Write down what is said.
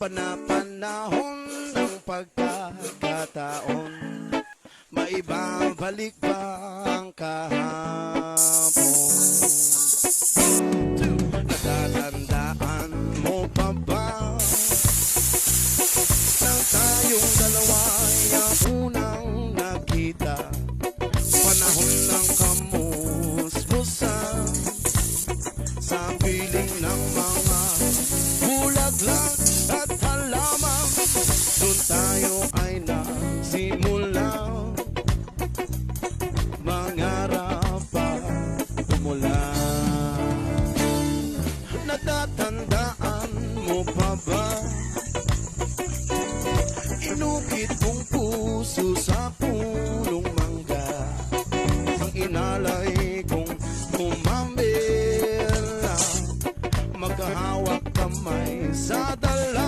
Panahon ng pagkakataon, maibabalik ba ang kahapon? Natatandaan mo pa ba nang tayong dalawa ay ang unang nakita? Panahon ng kamusmusan sa piling ng mga bulaklak at halaman. Doon tayo ay nagsimula mangarap at umulan. Natatandaan mo pa ba inukit kong puso sa punong mangga, ang inalay kong umambela, magkahawak kamay sa dala